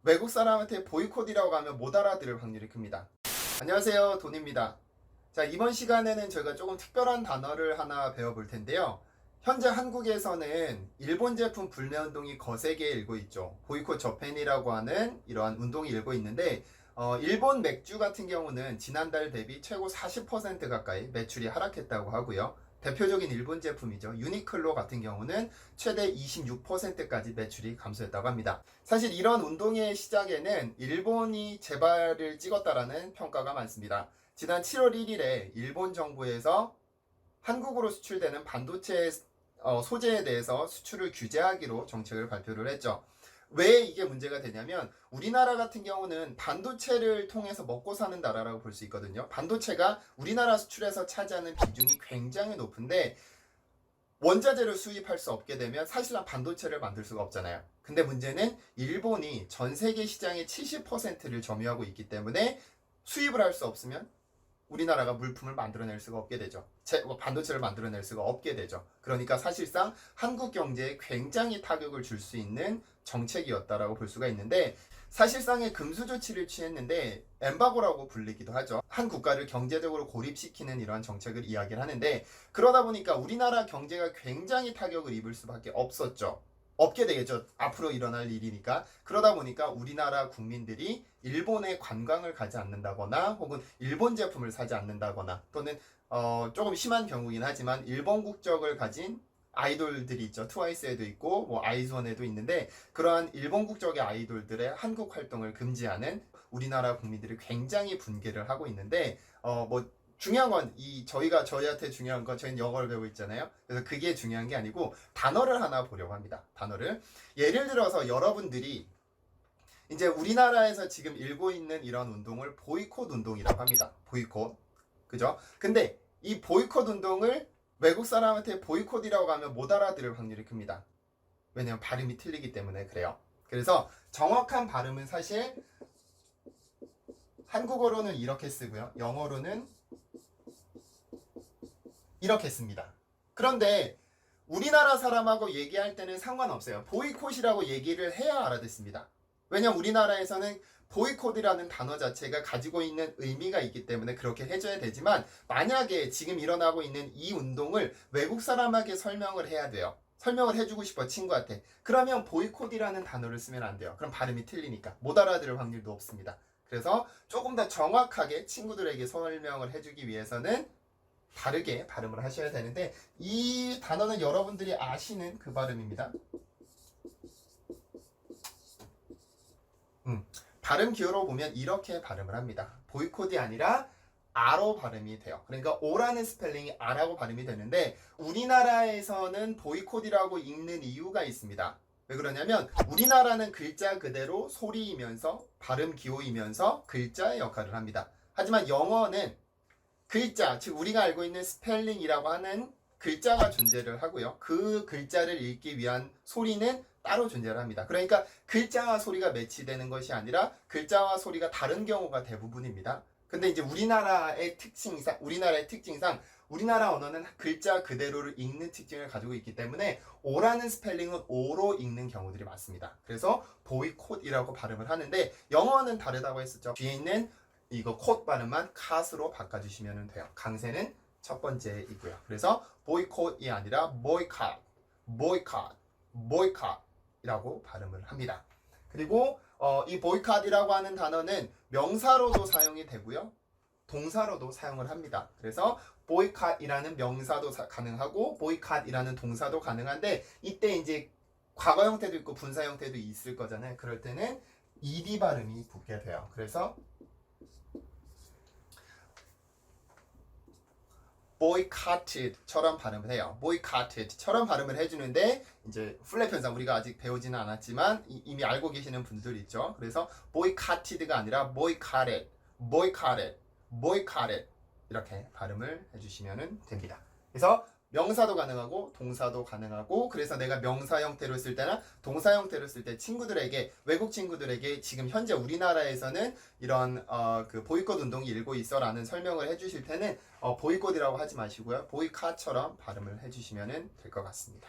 외국 사람한테 보이콧이라고 하면 못 알아들을 확률이 큽니다. 안녕하세요, 돈입니다. 자, 이번 시간에는 저희가 조금 특별한 단어를 하나 배워볼 텐데요. 현재 한국에서는 일본 제품 불매 운동이 거세게 일고 있죠. 보이콧 저팬이라고 하는 이러한 운동이 일고 있는데 일본 맥주 같은 경우는 지난달 대비 최고 40% 가까이 매출이 하락했다고 하고요. 대표적인 일본 제품이죠. 유니클로 같은 경우는 최대 26%까지 매출이 감소했다고 합니다. 사실 이런 운동의 시작에는 일본이 재발을 찍었다라는 평가가 많습니다. 지난 7월 1일에 일본 정부에서 한국으로 수출되는 반도체 소재에 대해서 수출을 규제하기로 정책을 발표를 했죠. 왜 이게 문제가 되냐면 우리나라 같은 경우는 반도체를 통해서 먹고 사는 나라라고 볼 수 있거든요. 반도체가 우리나라 수출에서 차지하는 비중이 굉장히 높은데 원자재를 수입할 수 없게 되면 사실상 반도체를 만들 수가 없잖아요. 근데 문제는 일본이 전 세계 시장의 70%를 점유하고 있기 때문에 수입을 할 수 없으면 우리나라가 물품을 만들어낼 수가 없게 되죠. 반도체를 만들어낼 수가 없게 되죠. 그러니까 사실상 한국 경제에 굉장히 타격을 줄 수 있는 정책이었다라고 볼 수가 있는데, 사실상의 금수 조치를 취했는데 엠바고라고 불리기도 하죠. 한 국가를 경제적으로 고립시키는 이러한 정책을 이야기를 하는데, 그러다 보니까 우리나라 경제가 굉장히 타격을 입을 수밖에 없게 되겠죠. 앞으로 일어날 일이니까. 그러다 보니까 우리나라 국민들이 일본에 관광을 가지 않는다거나 혹은 일본 제품을 사지 않는다거나, 또는 조금 심한 경우긴 하지만 일본 국적을 가진 아이돌들이 있죠. 트와이스에도 있고 뭐 아이즈원에도 있는데, 그러한 일본 국적의 아이돌들의 한국 활동을 금지하는 우리나라 국민들이 굉장히 분개를 하고 있는데, 뭐 중요한 건 저희한테 중요한 건, 저희는 영어를 배우고 있잖아요. 그래서 그게 중요한 게 아니고 단어를 하나 보려고 합니다. 단어를. 예를 들어서 여러분들이 이제 우리나라에서 지금 일고 있는 이런 운동을 보이콧 운동이라고 합니다. 보이콧. 그죠? 근데 이 보이콧 운동을 외국 사람한테 보이콧이라고 하면 못 알아들을 확률이 큽니다. 왜냐면 발음이 틀리기 때문에 그래요. 그래서 정확한 발음은 사실 한국어로는 이렇게 쓰고요. 영어로는 이렇게 씁니다. 그런데 우리나라 사람하고 얘기할 때는 상관없어요. 보이콧이라고 얘기를 해야 알아듣습니다. 왜냐면 우리나라에서는 보이콧이라는 단어 자체가 가지고 있는 의미가 있기 때문에 그렇게 해줘야 되지만, 만약에 지금 일어나고 있는 이 운동을 외국 사람에게 설명을 해야 돼요. 설명을 해주고 싶어, 친구한테. 그러면 보이콧이라는 단어를 쓰면 안 돼요. 그럼 발음이 틀리니까 못 알아들을 확률도 없습니다. 그래서 조금 더 정확하게 친구들에게 설명을 해주기 위해서는 다르게 발음을 하셔야 되는데, 이 단어는 여러분들이 아시는 그 발음입니다. 발음 기호로 보면 이렇게 발음을 합니다. 보이콧이 아니라 아로 발음이 돼요. 그러니까 오라는 스펠링이 아라고 발음이 되는데, 우리나라에서는 보이콧이라고 읽는 이유가 있습니다. 왜 그러냐면 우리나라는 글자 그대로 소리이면서 발음 기호이면서 글자의 역할을 합니다. 하지만 영어는 글자, 즉 우리가 알고 있는 스펠링이라고 하는 글자가 존재를 하고요. 그 글자를 읽기 위한 소리는 따로 존재를 합니다. 그러니까 글자와 소리가 매치되는 것이 아니라 글자와 소리가 다른 경우가 대부분입니다. 근데 이제 우리나라의 특징상 우리나라 언어는 글자 그대로를 읽는 특징을 가지고 있기 때문에 오라는 스펠링은 오로 읽는 경우들이 많습니다. 그래서 보이콧이라고 발음을 하는데, 영어는 다르다고 했었죠. 뒤에 있는 이거 콧 발음만 컷으로 바꿔주시면 돼요. 강세는 첫 번째이고요. 그래서 보이콧이 아니라 보이콧, 보이콧이라고 발음을 합니다. 그리고 이 보이콧이라고 하는 단어는 명사로도 사용이 되고요, 동사로도 사용을 합니다. 그래서 보이콧이라는 명사도 가능하고 보이콧이라는 동사도 가능한데, 이때 이제 과거 형태도 있고 분사 형태도 있을 거잖아요. 그럴 때는 ed 발음이 붙게 돼요. 그래서 boycotted처럼 발음을 해요. boycotted처럼 발음을 해주는데, 이제 플랩 현상 우리가 아직 배우지는 않았지만 이미 알고 계시는 분들 있죠. 그래서 boycotted가 아니라 boycotted 이렇게 발음을 해주시면 됩니다. 그래서 명사도 가능하고 동사도 가능하고, 그래서 내가 명사 형태로 쓸 때나 동사 형태로 쓸 때 친구들에게, 외국 친구들에게 지금 현재 우리나라에서는 이런 그 보이콧 운동이 일고 있어라는 설명을 해주실 때는 보이콧이라고 하지 마시고요, 보이콧처럼 발음을 해주시면 될 것 같습니다.